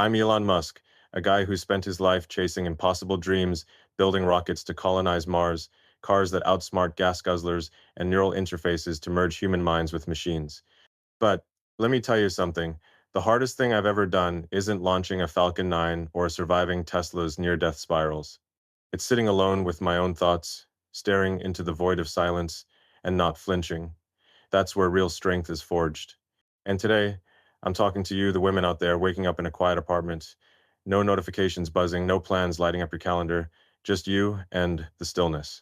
I'm Elon Musk, a guy who spent his life chasing impossible dreams, building rockets to colonize Mars, cars that outsmart gas guzzlers, and neural interfaces to merge human minds with machines. But let me tell you something. The hardest thing I've ever done isn't launching a Falcon 9 or surviving Tesla's near-death spirals. It's sitting alone with my own thoughts, staring into the void of silence, and not flinching. That's where real strength is forged. And today, I'm talking to you, the women out there waking up in a quiet apartment. No notifications buzzing, no plans lighting up your calendar, just you and the stillness.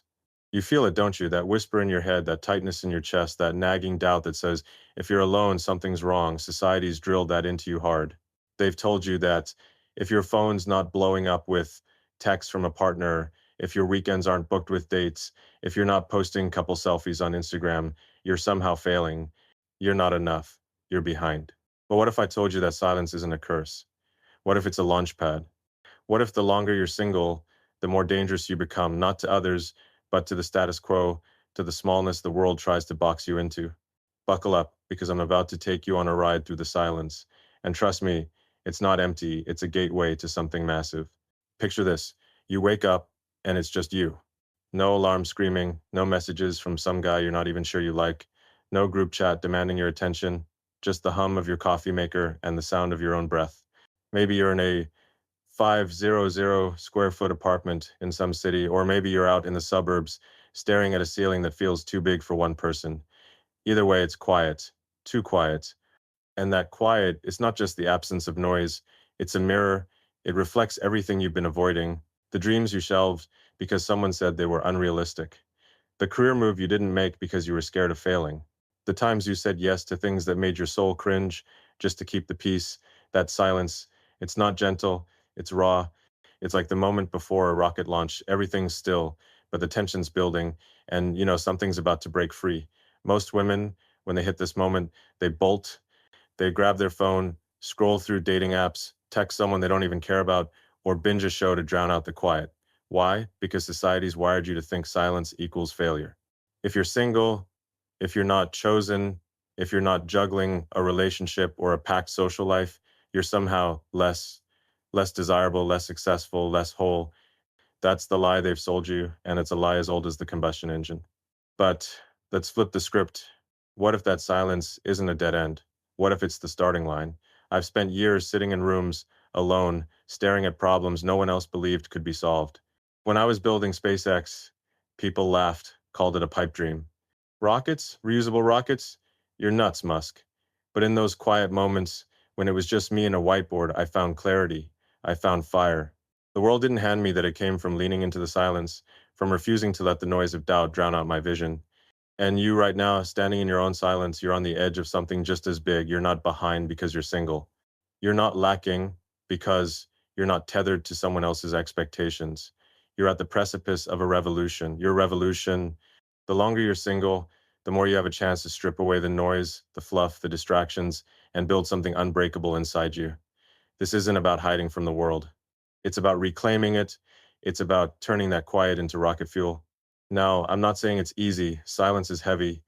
You feel it, don't you? That whisper in your head, that tightness in your chest, that nagging doubt that says, if you're alone, something's wrong. Society's drilled that into you hard. They've told you that if your phone's not blowing up with texts from a partner, if your weekends aren't booked with dates, if you're not posting couple selfies on Instagram, you're somehow failing. You're not enough. You're behind. But what if I told you that silence isn't a curse? What if it's a launchpad? What if the longer you're single, the more dangerous you become, not to others, but to the status quo, to the smallness the world tries to box you into? Buckle up, because I'm about to take you on a ride through the silence. And trust me, it's not empty, it's a gateway to something massive. Picture this. You wake up, and it's just you. No alarm screaming, no messages from some guy you're not even sure you like, no group chat demanding your attention, just the hum of your coffee maker and the sound of your own breath. Maybe you're in a 500 square foot apartment in some city, or maybe you're out in the suburbs staring at a ceiling that feels too big for one person. Either way, it's quiet, too quiet. And that quiet is not just the absence of noise, it's a mirror. It reflects everything you've been avoiding, the dreams you shelved because someone said they were unrealistic, the career move you didn't make because you were scared of failing, the times you said yes to things that made your soul cringe just to keep the peace, that silence. It's not gentle, it's raw. It's like the moment before a rocket launch, everything's still, but the tension's building, and something's about to break free. Most women, when they hit this moment, they bolt, they grab their phone, scroll through dating apps, text someone they don't even care about, or binge a show to drown out the quiet. Why? Because society's wired you to think silence equals failure. If you're single, if you're not chosen, if you're not juggling a relationship or a packed social life, you're somehow less desirable, less successful, less whole. That's the lie they've sold you, and it's a lie as old as the combustion engine. But let's flip the script. What if that silence isn't a dead end? What if it's the starting line? I've spent years sitting in rooms alone, staring at problems no one else believed could be solved. When I was building SpaceX, people laughed, called it a pipe dream. Rockets? Reusable rockets? You're nuts, Musk. But in those quiet moments, when it was just me and a whiteboard, I found clarity. I found fire. The world didn't hand me that. It came from leaning into the silence, from refusing to let the noise of doubt drown out my vision. And you right now, standing in your own silence, you're on the edge of something just as big. You're not behind because you're single. You're not lacking because you're not tethered to someone else's expectations. You're at the precipice of a revolution. Your revolution, the longer you're single, the more you have a chance to strip away the noise, the fluff, the distractions, and build something unbreakable inside you. This isn't about hiding from the world. It's about reclaiming it. It's about turning that quiet into rocket fuel. Now, I'm not saying it's easy. Silence is heavy.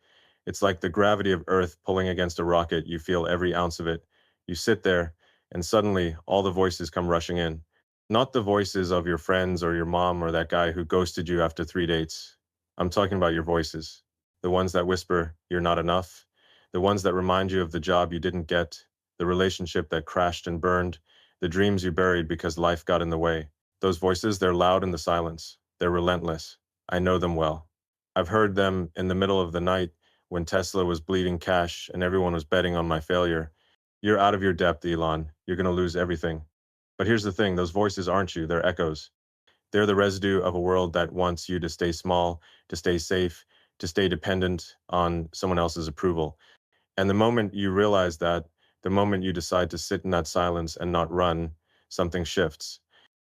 It's like the gravity of Earth pulling against a rocket. You feel every ounce of it. You sit there, and suddenly all the voices come rushing in. Not the voices of your friends or your mom or that guy who ghosted you after 3 dates. I'm talking about your voices. The ones that whisper, you're not enough. The ones that remind you of the job you didn't get, the relationship that crashed and burned, the dreams you buried because life got in the way. Those voices, they're loud in the silence. They're relentless. I know them well. I've heard them in the middle of the night when Tesla was bleeding cash and everyone was betting on my failure. You're out of your depth, Elon. You're going to lose everything. But here's the thing, those voices aren't you, they're echoes. They're the residue of a world that wants you to stay small, to stay safe, to stay dependent on someone else's approval. And the moment you realize that, the moment you decide to sit in that silence and not run, something shifts.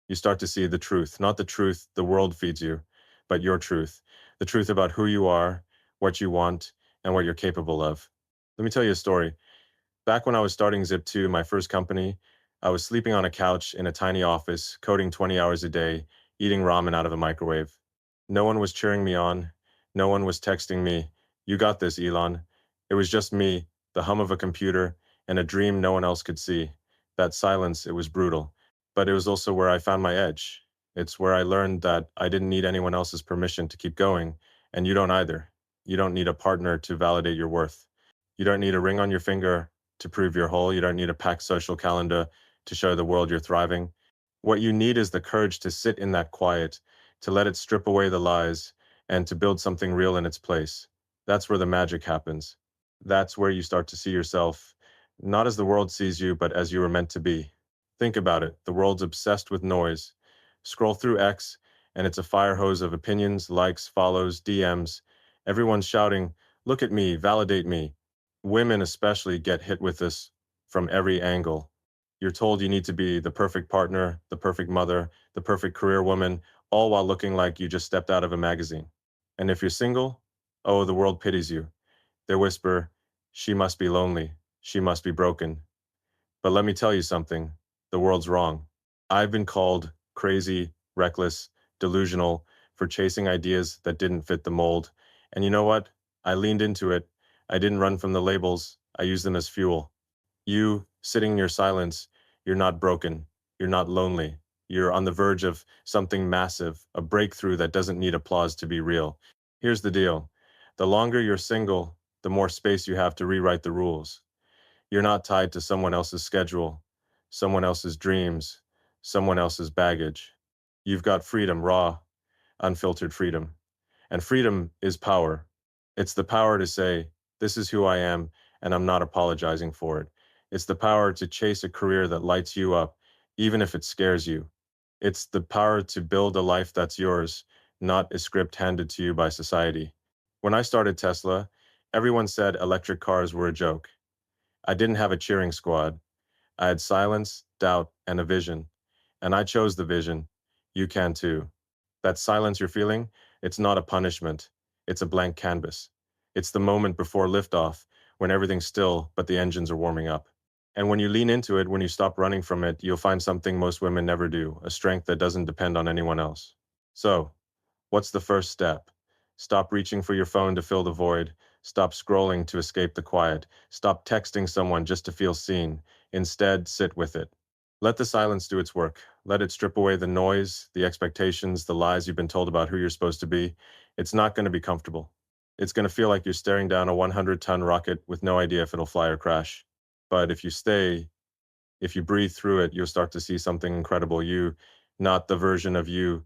You start to see the truth, not the truth the world feeds you, but your truth. The truth about who you are, what you want, and what you're capable of. Let me tell you a story. Back when I was starting Zip2, my first company, I was sleeping on a couch in a tiny office, coding 20 hours a day, eating ramen out of a microwave. No one was cheering me on. No one was texting me, "You got this, Elon." It was just me, the hum of a computer, and a dream no one else could see. That silence, it was brutal. But it was also where I found my edge. It's where I learned that I didn't need anyone else's permission to keep going, and you don't either. You don't need a partner to validate your worth. You don't need a ring on your finger to prove you're whole. You don't need a packed social calendar to show the world you're thriving. What you need is the courage to sit in that quiet, to let it strip away the lies, and to build something real in its place. That's where the magic happens. That's where you start to see yourself, not as the world sees you, but as you were meant to be. Think about it. The world's obsessed with noise. Scroll through X, and it's a fire hose of opinions, likes, follows, DMs. Everyone's shouting, look at me, validate me. Women especially get hit with this from every angle. You're told you need to be the perfect partner, the perfect mother, the perfect career woman, all while looking like you just stepped out of a magazine. And if you're single, oh, the world pities you. They whisper, she must be lonely, she must be broken. But let me tell you something, the world's wrong. I've been called crazy, reckless, delusional for chasing ideas that didn't fit the mold. And you know what? I leaned into it. I didn't run from the labels. I used them as fuel. You, sitting in your silence, you're not broken. You're not lonely. You're on the verge of something massive, a breakthrough that doesn't need applause to be real. Here's the deal. The longer you're single, the more space you have to rewrite the rules. You're not tied to someone else's schedule, someone else's dreams, someone else's baggage. You've got freedom, raw, unfiltered freedom. And freedom is power. It's the power to say, this is who I am, and I'm not apologizing for it. It's the power to chase a career that lights you up, even if it scares you. It's the power to build a life that's yours, not a script handed to you by society. When I started Tesla, everyone said electric cars were a joke. I didn't have a cheering squad. I had silence, doubt, and a vision. And I chose the vision. You can too. That silence you're feeling, it's not a punishment. It's a blank canvas. It's the moment before liftoff, when everything's still, but the engines are warming up. And when you lean into it, when you stop running from it, you'll find something most women never do, a strength that doesn't depend on anyone else. So, what's the first step? Stop reaching for your phone to fill the void. Stop scrolling to escape the quiet. Stop texting someone just to feel seen. Instead, sit with it. Let the silence do its work. Let it strip away the noise, the expectations, the lies you've been told about who you're supposed to be. It's not going to be comfortable. It's going to feel like you're staring down a 100-ton rocket with no idea if it'll fly or crash. But if you stay, if you breathe through it, you'll start to see something incredible. You, not the version of you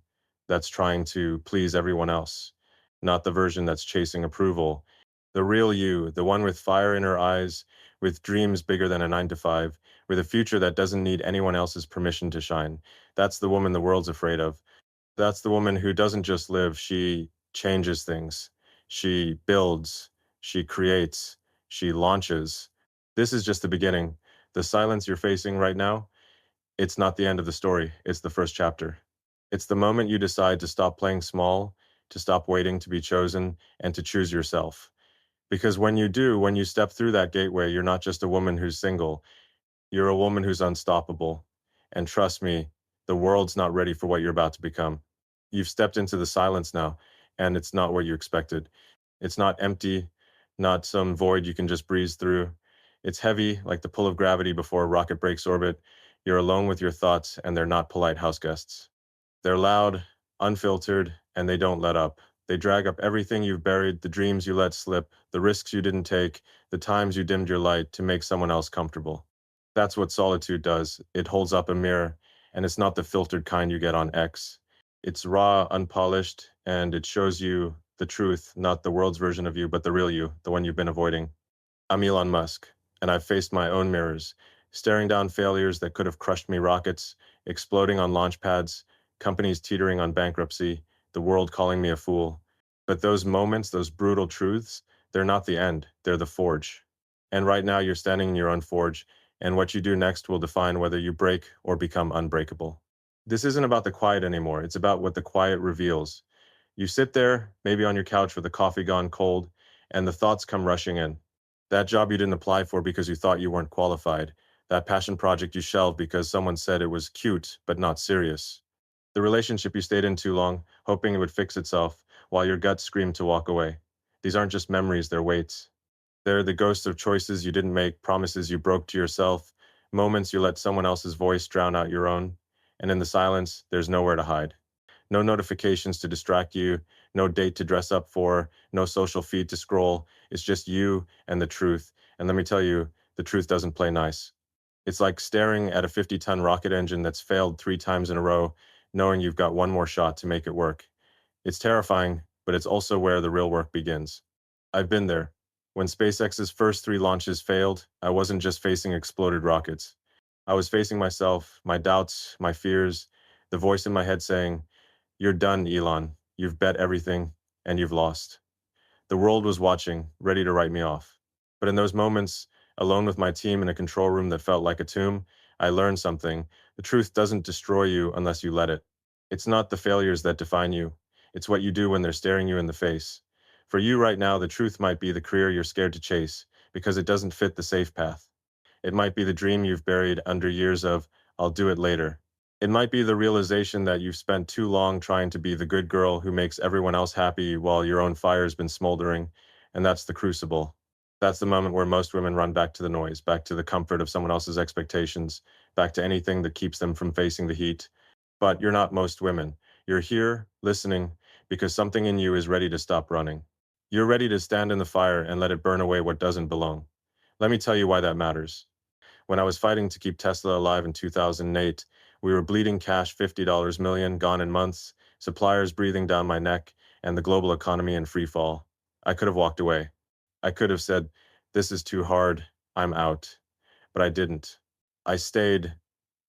that's trying to please everyone else, not the version that's chasing approval. The real you, the one with fire in her eyes, with dreams bigger than a 9 to 5, with a future that doesn't need anyone else's permission to shine. That's the woman the world's afraid of. That's the woman who doesn't just live, she changes things. She builds, she creates, she launches. This is just the beginning. The silence you're facing right now, it's not the end of the story, it's the first chapter. It's the moment you decide to stop playing small, to stop waiting to be chosen, and to choose yourself. Because when you do, when you step through that gateway, you're not just a woman who's single, you're a woman who's unstoppable. And trust me, the world's not ready for what you're about to become. You've stepped into the silence now, and it's not what you expected. It's not empty, not some void you can just breeze through. It's heavy, like the pull of gravity before a rocket breaks orbit. You're alone with your thoughts, and they're not polite house guests. They're loud, unfiltered, and they don't let up. They drag up everything you've buried, the dreams you let slip, the risks you didn't take, the times you dimmed your light to make someone else comfortable. That's what solitude does. It holds up a mirror, and it's not the filtered kind you get on X. It's raw, unpolished, and it shows you the truth, not the world's version of you, but the real you, the one you've been avoiding. I'm Elon Musk, and I've faced my own mirrors, staring down failures that could have crushed me rockets, exploding on launchpads, companies teetering on bankruptcy, the world calling me a fool. But those moments, those brutal truths, they're not the end, they're the forge. And right now you're standing in your own forge, and what you do next will define whether you break or become unbreakable. This isn't about the quiet anymore, it's about what the quiet reveals. You sit there, maybe on your couch with the coffee gone cold, and the thoughts come rushing in. That job you didn't apply for because you thought you weren't qualified. That passion project you shelved because someone said it was cute but not serious. The relationship you stayed in too long, hoping it would fix itself, while your gut screamed to walk away. These aren't just memories, they're weights. They're the ghosts of choices you didn't make, promises you broke to yourself, Moments you let someone else's voice drown out your own, and in the silence, there's nowhere to hide. No notifications to distract you, no date to dress up for, no social feed to scroll. It's just you and the truth. And let me tell you, the truth doesn't play nice. It's like staring at a 50-ton rocket engine that's failed 3 times in a row, knowing you've got one more shot to make it work. It's terrifying, but it's also where the real work begins. I've been there. When SpaceX's first 3 launches failed, I wasn't just facing exploded rockets. I was facing myself, my doubts, my fears, the voice in my head saying, "You're done, Elon. You've bet everything, and you've lost." The world was watching, ready to write me off. But in those moments, alone with my team in a control room that felt like a tomb, I learned something. The truth doesn't destroy you unless you let it. It's not the failures that define you. It's what you do when they're staring you in the face. For you right now, the truth might be the career you're scared to chase because it doesn't fit the safe path. It might be the dream you've buried under years of, "I'll do it later." It might be the realization that you've spent too long trying to be the good girl who makes everyone else happy while your own fire's been smoldering, and that's the crucible. That's the moment where most women run back to the noise, back to the comfort of someone else's expectations, back to anything that keeps them from facing the heat. But you're not most women. You're here, listening, because something in you is ready to stop running. You're ready to stand in the fire and let it burn away what doesn't belong. Let me tell you why that matters. When I was fighting to keep Tesla alive in 2008, we were bleeding cash $50 million gone in months, suppliers breathing down my neck, and the global economy in free fall. I could have walked away. I could have said, "This is too hard, I'm out." But I didn't. I stayed,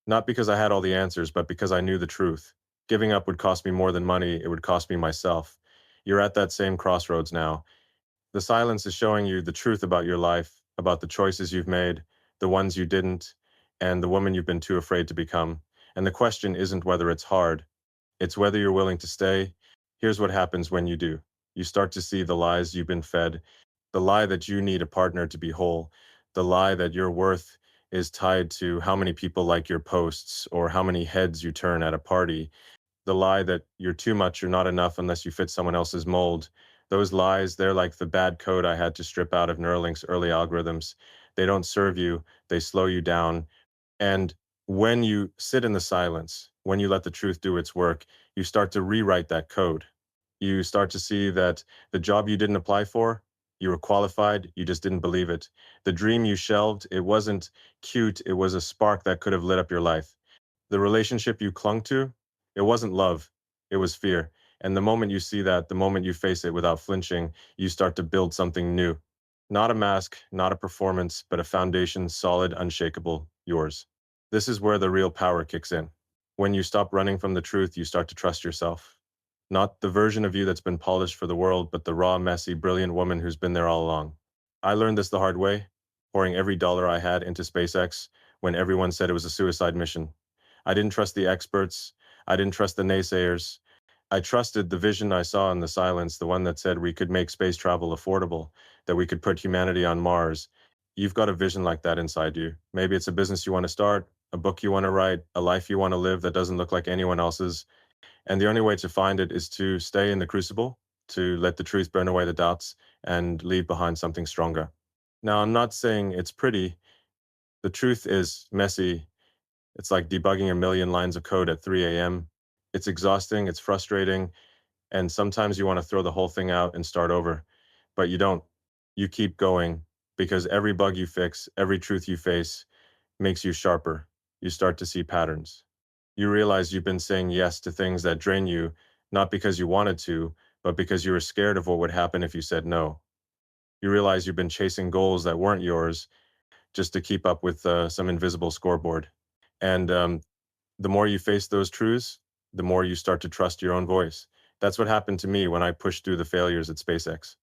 not because I had all the answers, but because I knew the truth. Giving up would cost me more than money, it would cost me myself. You're at that same crossroads now. The silence is showing you the truth about your life, about the choices you've made, the ones you didn't, and the woman you've been too afraid to become. And the question isn't whether it's hard, it's whether you're willing to stay. Here's what happens when you do. You start to see the lies you've been fed, the lie that you need a partner to be whole, the lie that your worth is tied to how many people like your posts or how many heads you turn at a party, the lie that you're too much, you're not enough unless you fit someone else's mold. Those lies, they're like the bad code I had to strip out of Neuralink's early algorithms. They don't serve you, they slow you down. And when you sit in the silence, when you let the truth do its work, you start to rewrite that code. You start to see that the job you didn't apply for, you were qualified, you just didn't believe it. The dream you shelved, it wasn't cute, it was a spark that could have lit up your life. The relationship you clung to, it wasn't love, it was fear. And the moment you see that, the moment you face it without flinching, you start to build something new. Not a mask, not a performance, but a foundation solid, unshakable, yours. This is where the real power kicks in. When you stop running from the truth, you start to trust yourself. Not the version of you that's been polished for the world, but the raw, messy, brilliant woman who's been there all along. I learned this the hard way, pouring every dollar I had into SpaceX when everyone said it was a suicide mission. I didn't trust the experts. I didn't trust the naysayers. I trusted the vision I saw in the silence, the one that said we could make space travel affordable, that we could put humanity on Mars. You've got a vision like that inside you. Maybe it's a business you want to start, a book you want to write, a life you want to live that doesn't look like anyone else's. And the only way to find it is to stay in the crucible, to let the truth burn away the doubts, and leave behind something stronger. Now, I'm not saying it's pretty. The truth is messy. It's like debugging a million lines of code at 3 a.m. It's exhausting, it's frustrating, and sometimes you want to throw the whole thing out and start over. But you don't. You keep going because every bug you fix, every truth you face makes you sharper. You start to see patterns. You realize you've been saying yes to things that drain you, not because you wanted to, but because you were scared of what would happen if you said no. You realize you've been chasing goals that weren't yours just to keep up with some invisible scoreboard. And the more you face those truths, the more you start to trust your own voice. That's what happened to me when I pushed through the failures at SpaceX.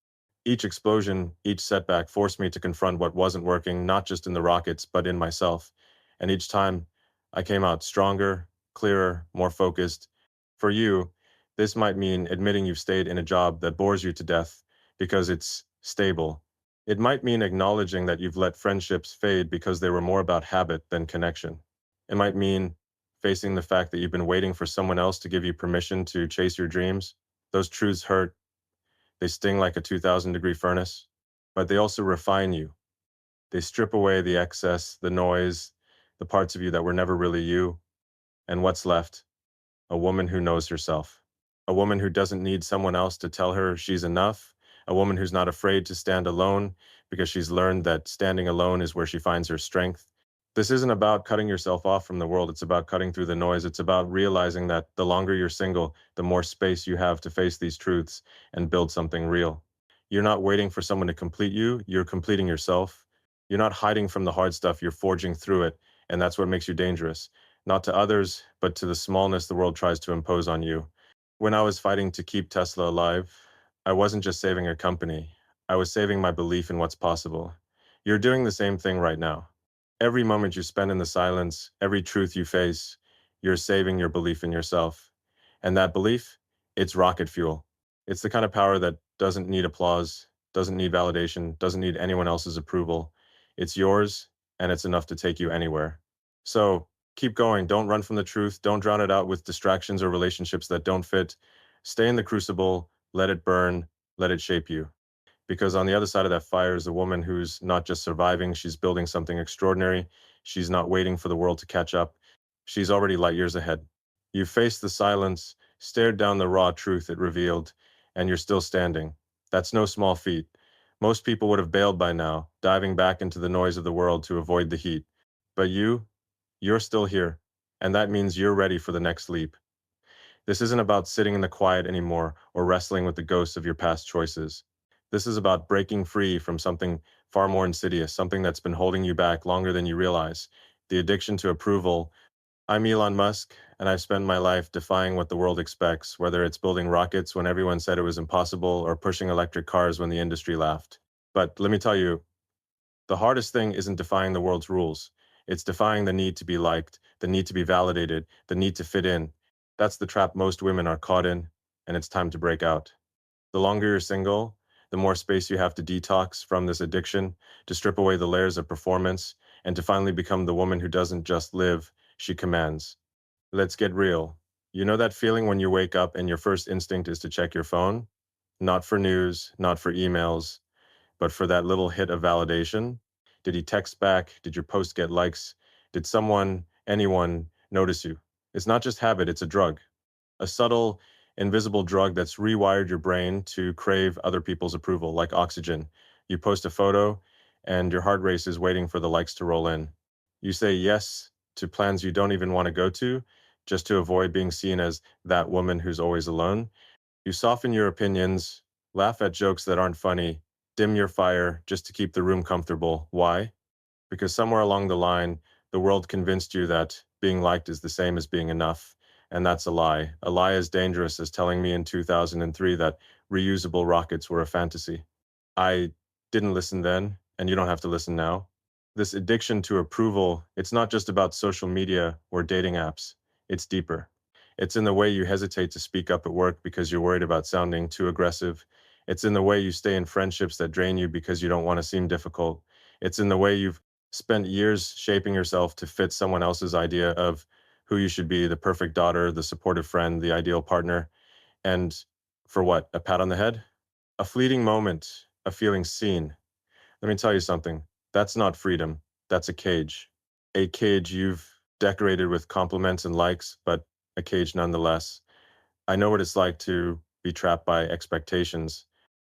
Each explosion, each setback forced me to confront what wasn't working, not just in the rockets, but in myself. And each time I came out stronger, clearer, more focused. For you, this might mean admitting you've stayed in a job that bores you to death because it's stable. It might mean acknowledging that you've let friendships fade because they were more about habit than connection. It might mean facing the fact that you've been waiting for someone else to give you permission to chase your dreams. Those truths hurt. They sting like a 2,000-degree furnace, but they also refine you. They strip away the excess, the noise, the parts of you that were never really you. And what's left? A woman who knows herself. A woman who doesn't need someone else to tell her she's enough. A woman who's not afraid to stand alone because she's learned that standing alone is where she finds her strength. This isn't about cutting yourself off from the world. It's about cutting through the noise. It's about realizing that the longer you're single, the more space you have to face these truths and build something real. You're not waiting for someone to complete you. You're completing yourself. You're not hiding from the hard stuff. You're forging through it. And that's what makes you dangerous, not to others, but to the smallness the world tries to impose on you. When I was fighting to keep Tesla alive, I wasn't just saving a company. I was saving my belief in what's possible. You're doing the same thing right now. Every moment you spend in the silence, every truth you face, you're saving your belief in yourself. And that belief, it's rocket fuel. It's the kind of power that doesn't need applause, doesn't need validation, doesn't need anyone else's approval. It's yours, and it's enough to take you anywhere. So keep going. Don't run from the truth. Don't drown it out with distractions or relationships that don't fit. Stay in the crucible, let it burn, let it shape you. Because on the other side of that fire is a woman who's not just surviving, she's building something extraordinary. She's not waiting for the world to catch up. She's already light years ahead. You faced the silence, stared down the raw truth it revealed, and you're still standing. That's no small feat. Most people would have bailed by now, diving back into the noise of the world to avoid the heat. But you're still here, and that means you're ready for the next leap. This isn't about sitting in the quiet anymore or wrestling with the ghosts of your past choices. This is about breaking free from something far more insidious, something that's been holding you back longer than you realize. The addiction to approval. I'm Elon Musk, and I've spent my life defying what the world expects, whether it's building rockets when everyone said it was impossible or pushing electric cars when the industry laughed. But let me tell you, the hardest thing isn't defying the world's rules. It's defying the need to be liked, the need to be validated, the need to fit in. That's the trap most women are caught in, and it's time to break out. The longer you're single, the more space you have to detox from this addiction, to strip away the layers of performance, and to finally become the woman who doesn't just live, she commands. Let's get real. You know that feeling when you wake up and your first instinct is to check your phone? Not for news, not for emails, but for that little hit of validation. Did he text back? Did your post get likes? Did someone, anyone, notice you? It's not just habit, it's a drug. A subtle, invisible drug that's rewired your brain to crave other people's approval, like oxygen. You post a photo, and your heart race is waiting for the likes to roll in. You say yes to plans you don't even want to go to, just to avoid being seen as that woman who's always alone. You soften your opinions, laugh at jokes that aren't funny, dim your fire just to keep the room comfortable. Why? Because somewhere along the line, the world convinced you that being liked is the same as being enough. And that's a lie. A lie as dangerous as telling me in 2003 that reusable rockets were a fantasy. I didn't listen then, and you don't have to listen now. This addiction to approval, it's not just about social media or dating apps. It's deeper. It's in the way you hesitate to speak up at work because you're worried about sounding too aggressive. It's in the way you stay in friendships that drain you because you don't want to seem difficult. It's in the way you've spent years shaping yourself to fit someone else's idea of who you should be, the perfect daughter, the supportive friend, the ideal partner. And for what? A pat on the head? A fleeting moment of feeling seen. Let me tell you something. That's not freedom. That's a cage. A cage you've decorated with compliments and likes, but a cage nonetheless. I know what it's like to be trapped by expectations.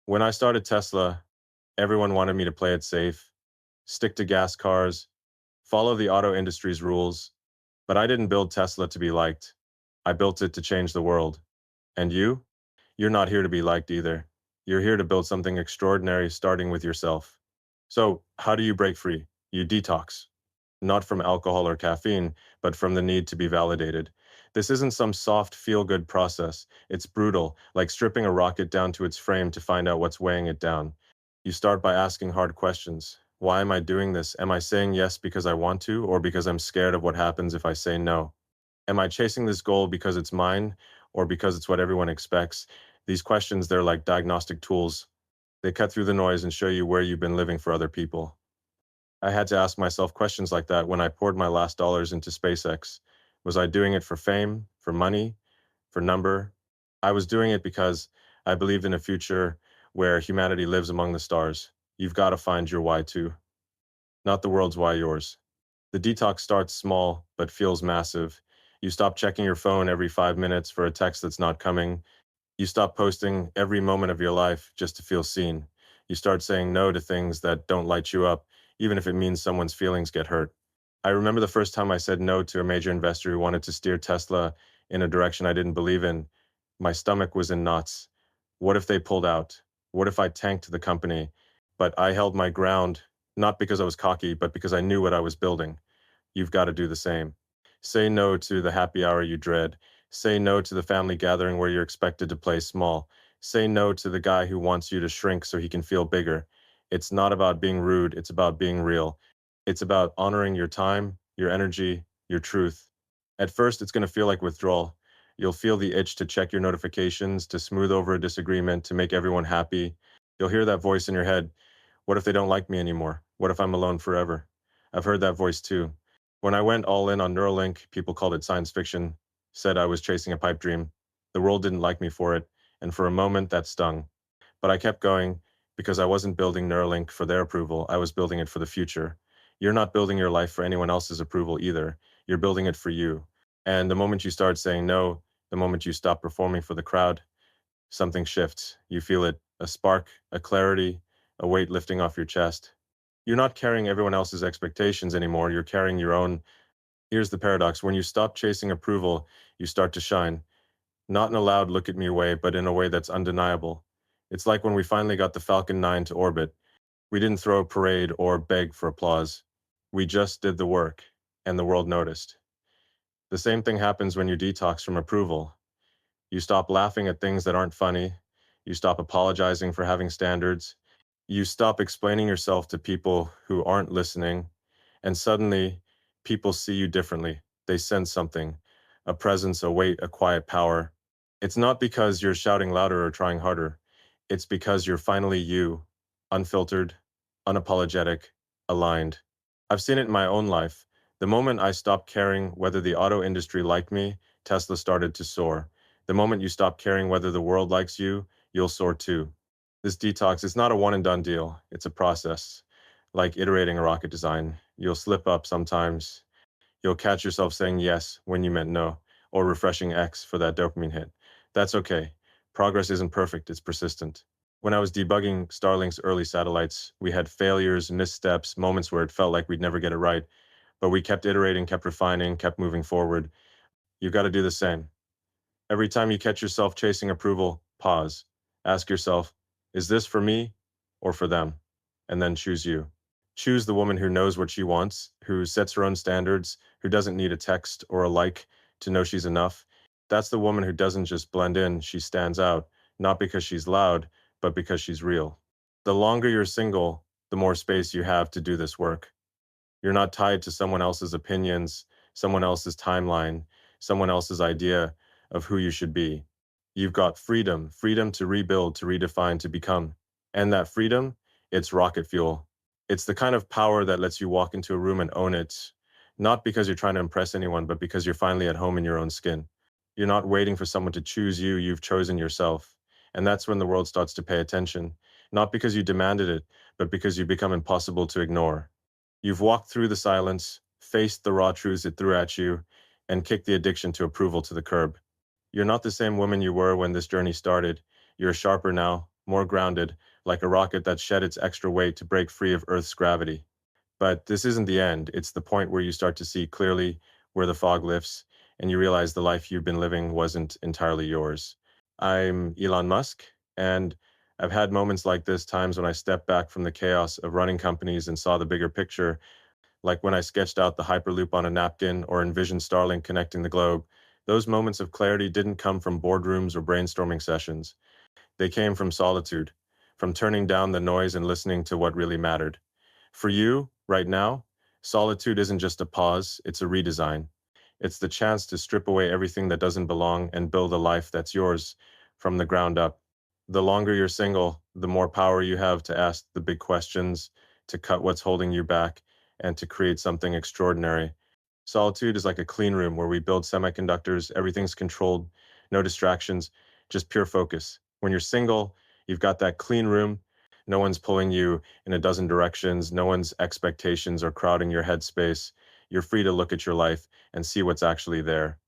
When I started Tesla, everyone wanted me to play it safe, stick to gas cars, follow the auto industry's rules. But I didn't build Tesla to be liked. I built it to change the world. And you? You're not here to be liked either. You're here to build something extraordinary, starting with yourself. So, how do you break free? You detox. Not from alcohol or caffeine, but from the need to be validated. This isn't some soft, feel good process. It's brutal, like stripping a rocket down to its frame to find out what's weighing it down. You start by asking hard questions. Why am I doing this? Am I saying yes because I want to, or because I'm scared of what happens if I say no? Am I chasing this goal because it's mine, or because it's what everyone expects? These questions, they're like diagnostic tools. They cut through the noise and show you where you've been living for other people. I had to ask myself questions like that when I poured my last dollars into SpaceX. Was I doing it for fame, for money, for number? I was doing it because I believed in a future where humanity lives among the stars. You've got to find your why too. Not the world's why, yours. The detox starts small, but feels massive. You stop checking your phone every 5 minutes for a text that's not coming. You stop posting every moment of your life just to feel seen. You start saying no to things that don't light you up, even if it means someone's feelings get hurt. I remember the first time I said no to a major investor who wanted to steer Tesla in a direction I didn't believe in. My stomach was in knots. What if they pulled out? What if I tanked the company? But I held my ground, not because I was cocky, but because I knew what I was building. You've got to do the same. Say no to the happy hour you dread. Say no to the family gathering where you're expected to play small. Say no to the guy who wants you to shrink so he can feel bigger. It's not about being rude, it's about being real. It's about honoring your time, your energy, your truth. At first, it's going to feel like withdrawal. You'll feel the itch to check your notifications, to smooth over a disagreement, to make everyone happy. You'll hear that voice in your head. What if they don't like me anymore? What if I'm alone forever? I've heard that voice too. When I went all in on Neuralink, people called it science fiction, said I was chasing a pipe dream. The world didn't like me for it, and for a moment that stung. But I kept going because I wasn't building Neuralink for their approval, I was building it for the future. You're not building your life for anyone else's approval either. You're building it for you. And the moment you start saying no, the moment you stop performing for the crowd, something shifts. You feel it, a spark, a clarity, a weight lifting off your chest. You're not carrying everyone else's expectations anymore, you're carrying your own. Here's the paradox: when you stop chasing approval, you start to shine. Not in a loud look at me way, but in a way that's undeniable. It's like when we finally got the Falcon 9 to orbit. We didn't throw a parade or beg for applause. We just did the work, and the world noticed. The same thing happens when you detox from approval. You stop laughing at things that aren't funny. You stop apologizing for having standards. You stop explaining yourself to people who aren't listening. And suddenly, people see you differently. They sense something, a presence, a weight, a quiet power. It's not because you're shouting louder or trying harder. It's because you're finally you, unfiltered, unapologetic, aligned. I've seen it in my own life. The moment I stopped caring whether the auto industry liked me, Tesla started to soar. The moment you stop caring whether the world likes you, you'll soar too. This detox is not a one and done deal. It's a process. Like iterating a rocket design. You'll slip up sometimes. You'll catch yourself saying yes when you meant no, or refreshing X for that dopamine hit. That's okay. Progress isn't perfect, it's persistent. When I was debugging Starlink's early satellites, we had failures, missteps, moments where it felt like we'd never get it right. But we kept iterating, kept refining, kept moving forward. You've got to do the same. Every time you catch yourself chasing approval, pause. Ask yourself, is this for me or for them? And then choose you. Choose the woman who knows what she wants, who sets her own standards, who doesn't need a text or a like to know she's enough. That's the woman who doesn't just blend in, she stands out, not because she's loud, but because she's real. The longer you're single, the more space you have to do this work. You're not tied to someone else's opinions, someone else's timeline, someone else's idea of who you should be. You've got freedom, freedom to rebuild, to redefine, to become. And that freedom, it's rocket fuel. It's the kind of power that lets you walk into a room and own it, not because you're trying to impress anyone, but because you're finally at home in your own skin. You're not waiting for someone to choose you, you've chosen yourself. And that's when the world starts to pay attention, not because you demanded it, but because you become impossible to ignore. You've walked through the silence, faced the raw truths it threw at you, and kicked the addiction to approval to the curb. You're not the same woman you were when this journey started. You're sharper now, more grounded, like a rocket that shed its extra weight to break free of Earth's gravity. But this isn't the end. It's the point where you start to see clearly, where the fog lifts, and you realize the life you've been living wasn't entirely yours. I'm Elon Musk, and I've had moments like this, times when I stepped back from the chaos of running companies and saw the bigger picture, like when I sketched out the Hyperloop on a napkin or envisioned Starlink connecting the globe. Those moments of clarity didn't come from boardrooms or brainstorming sessions. They came from solitude, from turning down the noise and listening to what really mattered. For you, right now, solitude isn't just a pause, it's a redesign. It's the chance to strip away everything that doesn't belong and build a life that's yours from the ground up. The longer you're single, the more power you have to ask the big questions, to cut what's holding you back, and to create something extraordinary. Solitude is like a clean room where we build semiconductors, everything's controlled, no distractions, just pure focus. When you're single, you've got that clean room. No one's pulling you in a dozen directions, no one's expectations are crowding your headspace. you're free to look at your life and see what's actually there.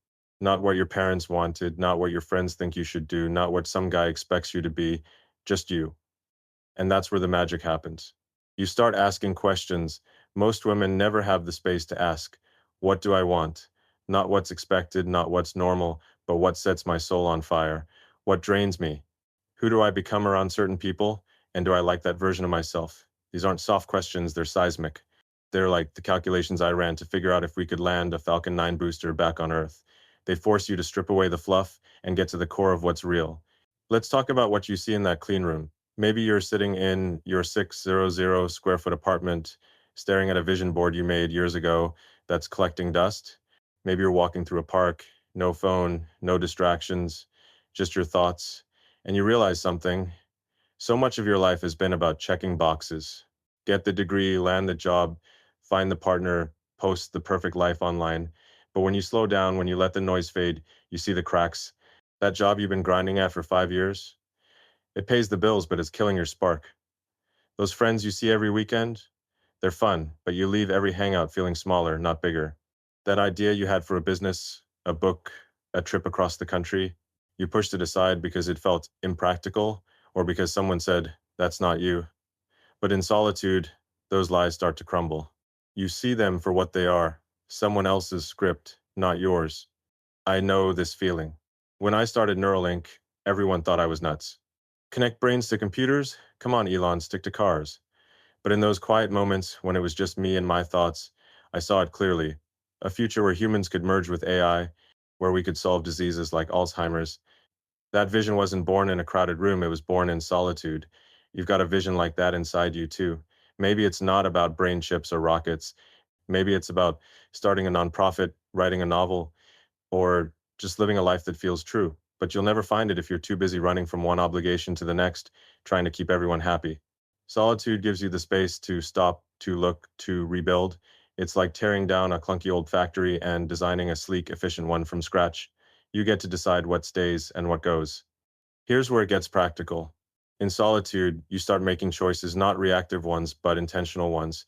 Not what your parents wanted, not what your friends think you should do, not what some guy expects you to be, just you. And that's where the magic happens. You start asking questions. Most women never have the space to ask, what do I want? Not what's expected, not what's normal, but what sets my soul on fire. What drains me? Who do I become around certain people? And do I like that version of myself? These aren't soft questions, they're seismic. They're like the calculations I ran to figure out if we could land a Falcon 9 booster back on Earth. They force you to strip away the fluff and get to the core of what's real. Let's talk about what you see in that clean room. Maybe you're sitting in your 600 square foot apartment, staring at a vision board you made years ago that's collecting dust. Maybe you're walking through a park, no phone, no distractions, just your thoughts, and you realize something. So much of your life has been about checking boxes. Get the degree, land the job, find the partner, post the perfect life online. But when you slow down, when you let the noise fade, you see the cracks. That job you've been grinding at for 5 years, it pays the bills, but it's killing your spark. Those friends you see every weekend, they're fun, but you leave every hangout feeling smaller, not bigger. That idea you had for a business, a book, a trip across the country, you pushed it aside because it felt impractical or because someone said, that's not you. But in solitude, those lies start to crumble. You see them for what they are, someone else's script, not yours. I know this feeling. When I started Neuralink, everyone thought I was nuts. Connect brains to computers? Come on, Elon, stick to cars. But in those quiet moments when it was just me and my thoughts, I saw it clearly. A future where humans could merge with AI, where we could solve diseases like Alzheimer's. That vision wasn't born in a crowded room, it was born in solitude. You've got a vision like that inside you too. Maybe it's not about brain chips or rockets. Maybe it's about starting a nonprofit, writing a novel, or just living a life that feels true. But you'll never find it if you're too busy running from one obligation to the next, trying to keep everyone happy. Solitude gives you the space to stop, to look, to rebuild. It's like tearing down a clunky old factory and designing a sleek, efficient one from scratch. You get to decide what stays and what goes. Here's where it gets practical. In solitude, you start making choices, not reactive ones, but intentional ones.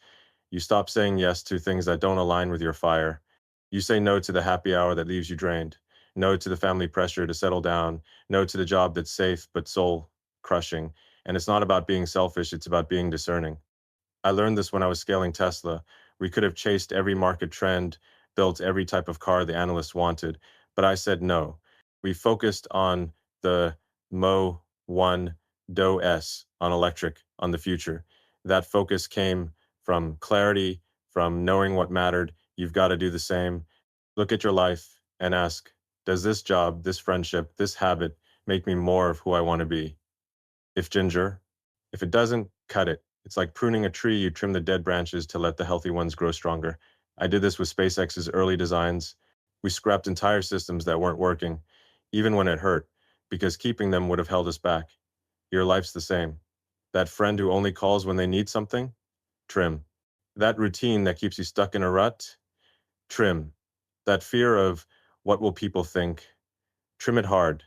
You stop saying yes to things that don't align with your fire. You say no to the happy hour that leaves you drained, no to the family pressure to settle down, no to the job that's safe but soul crushing. And it's not about being selfish, it's about being discerning. I learned this when I was scaling Tesla. We could have chased every market trend, built every type of car the analysts wanted, but I said no. We focused on the Mo 1 Do S on electric, on the future. That focus came from clarity, from knowing what mattered. You've got to do the same. Look at your life and ask, does this job, this friendship, this habit make me more of who I want to be? If ginger, if it doesn't, cut it. It's like pruning a tree, you trim the dead branches to let the healthy ones grow stronger. I did this with SpaceX's early designs. We scrapped entire systems that weren't working, even when it hurt, because keeping them would have held us back. Your life's the same. That friend who only calls when they need something? Trim. That routine that keeps you stuck in a rut? Trim. That fear of what will people think? Trim it hard.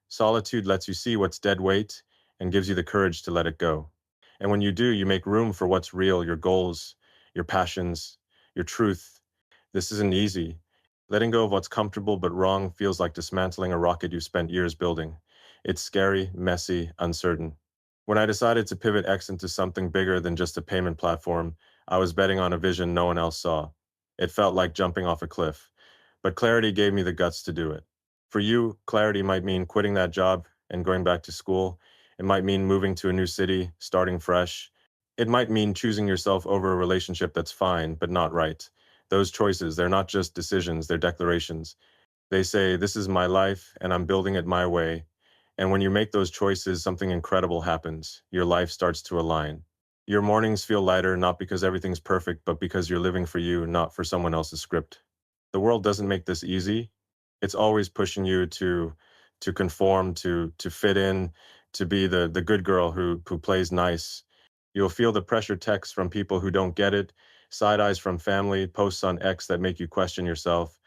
Solitude lets you see what's dead weight and gives you the courage to let it go. And when you do, you make room for what's real, your goals, your passions, your truth. This isn't easy. Letting go of what's comfortable but wrong feels like dismantling a rocket you spent years building. It's scary, messy, uncertain. When I decided to pivot X into something bigger than just a payment platform, I was betting on a vision no one else saw. It felt like jumping off a cliff. But clarity gave me the guts to do it. For you, clarity might mean quitting that job and going back to school. It might mean moving to a new city, starting fresh. It might mean choosing yourself over a relationship that's fine, but not right. Those choices, they're not just decisions, they're declarations. They say, this is my life and I'm building it my way. And when you make those choices, something incredible happens. Your life starts to align. Your mornings feel lighter, not because everything's perfect, but because you're living for you, not for someone else's script. The world doesn't make this easy. It's always pushing you to conform, to fit in, to be the good girl who plays nice. You'll feel the pressure texts from people who don't get it, side eyes from family, posts on X that make you question yourself.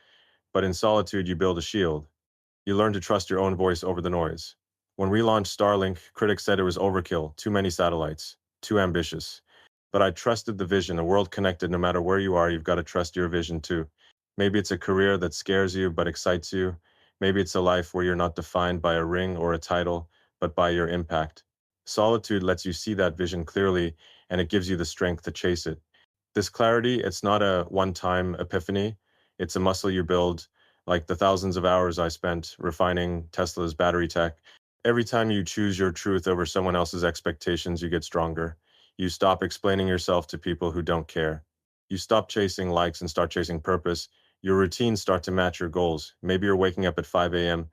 But in solitude, you build a shield. You learn to trust your own voice over the noise. When we launched Starlink, critics said it was overkill, too many satellites, too ambitious. But I trusted the vision, a world connected no matter where you are, you've got to trust your vision too. Maybe it's a career that scares you but excites you. Maybe it's a life where you're not defined by a ring or a title, but by your impact. Solitude lets you see that vision clearly, and it gives you the strength to chase it. This clarity, it's not a one-time epiphany. It's a muscle you build, like the thousands of hours I spent refining Tesla's battery tech. Every time you choose your truth over someone else's expectations, you get stronger. You stop explaining yourself to people who don't care. You stop chasing likes and start chasing purpose. Your routines start to match your goals. Maybe you're waking up at 5 a.m.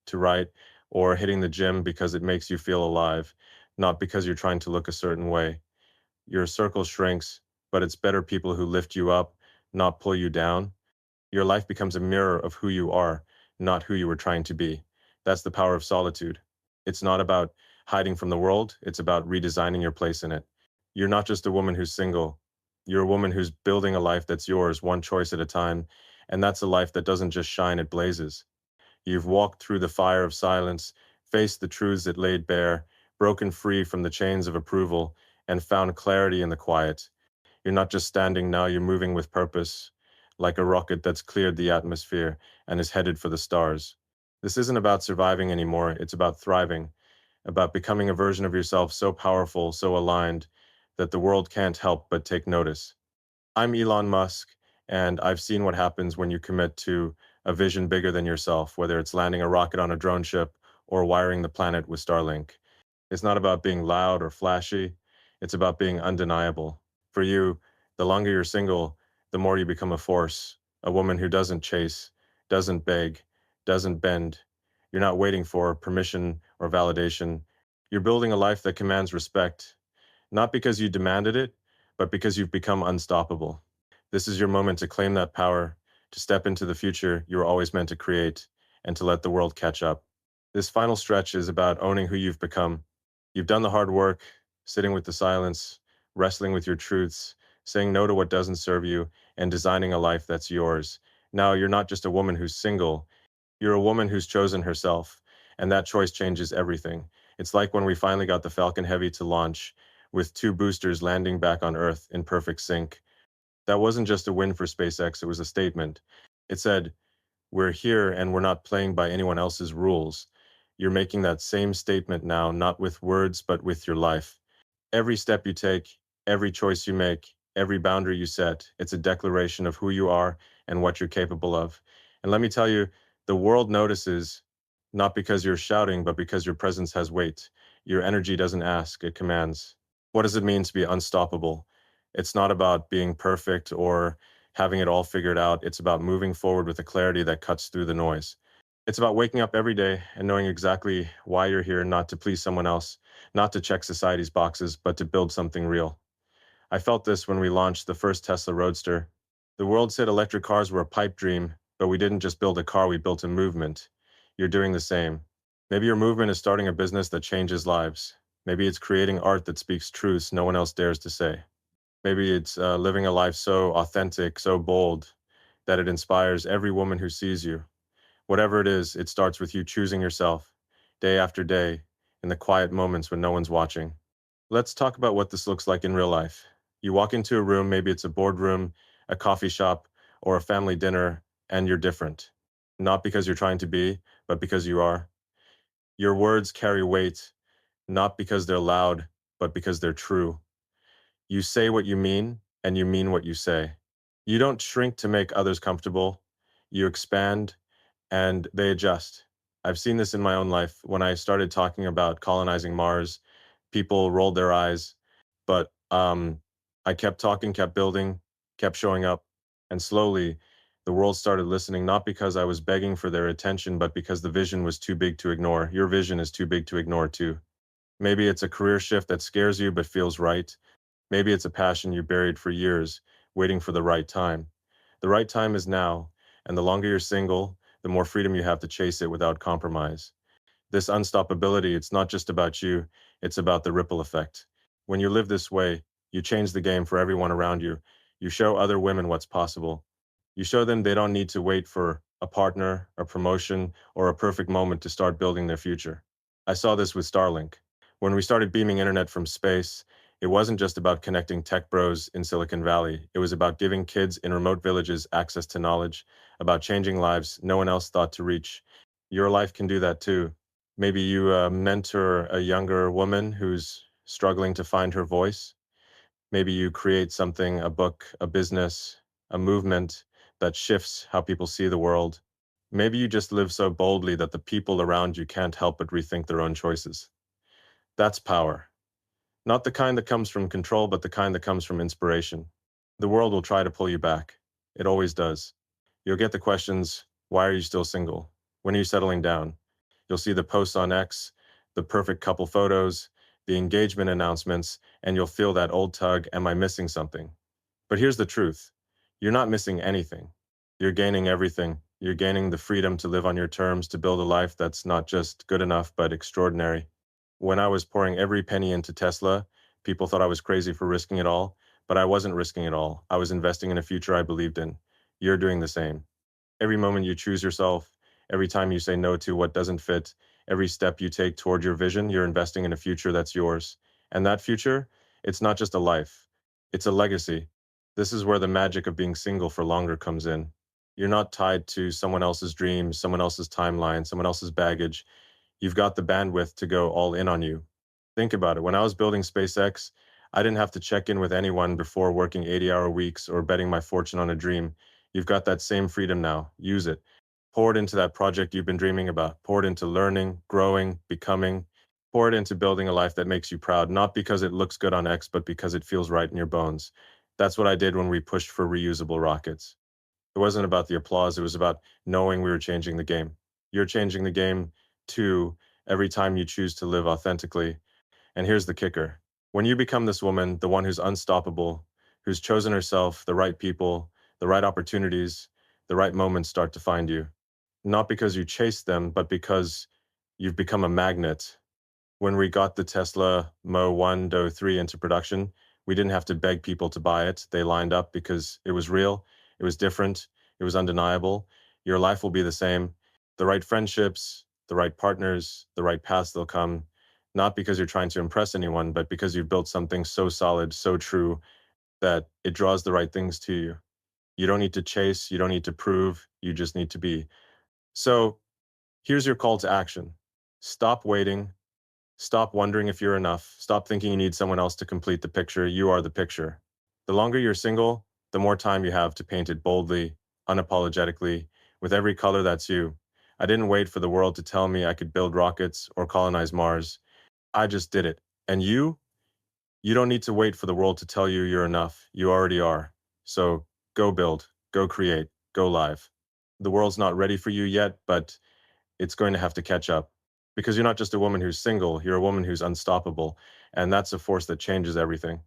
to write, or hitting the gym because it makes you feel alive, not because you're trying to look a certain way. Your circle shrinks, but it's better people who lift you up, not pull you down. Your life becomes a mirror of who you are, not who you were trying to be. That's the power of solitude. It's not about hiding from the world, it's about redesigning your place in it. You're not just a woman who's single. You're a woman who's building a life that's yours, one choice at a time, and that's a life that doesn't just shine, it blazes. You've walked through the fire of silence, faced the truths it laid bare, broken free from the chains of approval, and found clarity in the quiet. You're not just standing now, you're moving with purpose, like a rocket that's cleared the atmosphere and is headed for the stars. This isn't about surviving anymore, it's about thriving, about becoming a version of yourself so powerful, so aligned, that the world can't help but take notice. I'm Elon Musk, and I've seen what happens when you commit to a vision bigger than yourself, whether it's landing a rocket on a drone ship or wiring the planet with Starlink. It's not about being loud or flashy, it's about being undeniable. For you, the longer you're single, the more you become a force, a woman who doesn't chase, doesn't beg, doesn't bend. You're not waiting for permission or validation. You're building a life that commands respect, not because you demanded it, but because you've become unstoppable. This is your moment to claim that power, to step into the future you were always meant to create, and to let the world catch up. This final stretch is about owning who you've become. You've done the hard work, sitting with the silence, wrestling with your truths, saying no to what doesn't serve you, and designing a life that's yours. Now, you're not just a woman who's single, you're a woman who's chosen herself, and that choice changes everything. It's like when we finally got the Falcon Heavy to launch, with two boosters landing back on Earth in perfect sync. That wasn't just a win for SpaceX, it was a statement. It said, we're here and we're not playing by anyone else's rules. You're making that same statement now, not with words, but with your life. Every step you take, every choice you make, every boundary you set, it's a declaration of who you are and what you're capable of. And let me tell you, the world notices, not because you're shouting, but because your presence has weight. Your energy doesn't ask, it commands. What does it mean to be unstoppable? It's not about being perfect or having it all figured out. It's about moving forward with a clarity that cuts through the noise. It's about waking up every day and knowing exactly why you're here, not to please someone else, not to check society's boxes, but to build something real. I felt this when we launched the first Tesla Roadster. The world said electric cars were a pipe dream, but we didn't just build a car, we built a movement. You're doing the same. Maybe your movement is starting a business that changes lives. Maybe it's creating art that speaks truths no one else dares to say. Maybe it's living a life so authentic, so bold, that it inspires every woman who sees you. Whatever it is, it starts with you choosing yourself, day after day, in the quiet moments when no one's watching. Let's talk about what this looks like in real life. You walk into a room, maybe it's a boardroom, a coffee shop, or a family dinner, and you're different. Not because you're trying to be, but because you are. Your words carry weight, not because they're loud, but because they're true. You say what you mean, and you mean what you say. You don't shrink to make others comfortable. You expand, and they adjust. I've seen this in my own life. When I started talking about colonizing Mars, people rolled their eyes, but I kept talking, kept building, kept showing up, and slowly the world started listening, not because I was begging for their attention, but because the vision was too big to ignore. Your vision is too big to ignore too. Maybe it's a career shift that scares you but feels right. Maybe it's a passion you buried for years, waiting for the right time. The right time is now, and the longer you're single, the more freedom you have to chase it without compromise. This unstoppability, it's not just about you, it's about the ripple effect. When you live this way, you change the game for everyone around you. You show other women what's possible. You show them they don't need to wait for a partner, a promotion, or a perfect moment to start building their future. I saw this with Starlink. When we started beaming internet from space, It wasn't just about connecting tech bros in Silicon Valley. It was about giving kids in remote villages access to knowledge, about changing lives no one else thought to reach. Your life can do that too. Maybe you mentor a younger woman who's struggling to find her voice. Maybe you create something, a book, a business, a movement that shifts how people see the world. Maybe you just live so boldly that the people around you can't help but rethink their own choices. That's power. Not the kind that comes from control, but the kind that comes from inspiration. The world will try to pull you back. It always does. You'll get the questions, why are you still single? When are you settling down? You'll see the posts on X, the perfect couple photos, the engagement announcements, and you'll feel that old tug, am I missing something? But here's the truth. You're not missing anything. You're gaining everything. You're gaining the freedom to live on your terms, to build a life that's not just good enough, but extraordinary. When I was pouring every penny into Tesla, people thought I was crazy for risking it all, but I wasn't risking it all. I was investing in a future I believed in. You're doing the same. Every moment you choose yourself, every time you say no to what doesn't fit, every step you take toward your vision, you're investing in a future that's yours. And that future, it's not just a life, it's a legacy. This is where the magic of being single for longer comes in. You're not tied to someone else's dreams, someone else's timeline, someone else's baggage. You've got the bandwidth to go all in on you. Think about it. When I was building SpaceX, I didn't have to check in with anyone before working 80-hour weeks or betting my fortune on a dream. You've got that same freedom now. Use it. Pour it into that project you've been dreaming about. Pour it into learning, growing, becoming. Pour it into building a life that makes you proud, not because it looks good on X, but because it feels right in your bones. That's what I did when we pushed for reusable rockets. It wasn't about the applause, it was about knowing we were changing the game. You're changing the game too every time you choose to live authentically. And here's the kicker. When you become this woman, the one who's unstoppable, who's chosen herself, the right people, the right opportunities, the right moments start to find you. Not because you chase them, but because you've become a magnet. When we got the Tesla Mo 1 Do 3 into production, we didn't have to beg people to buy it. They lined up because it was real, it was different, it was undeniable. Your life will be the same. The right friendships, the right partners, the right paths they'll come, not because you're trying to impress anyone, but because you've built something so solid, so true, that it draws the right things to you. You don't need to chase, you don't need to prove, you just need to be. So here's your call to action. Stop waiting. Stop wondering if you're enough. Stop thinking you need someone else to complete the picture. You are the picture. The longer you're single, the more time you have to paint it boldly, unapologetically, with every color that's you. I didn't wait for the world to tell me I could build rockets or colonize Mars. I just did it. And you don't need to wait for the world to tell you you're enough. You already are. So go build, go create, go live. The world's not ready for you yet, but it's going to have to catch up. Because you're not just a woman who's single, you're a woman who's unstoppable. And that's a force that changes everything.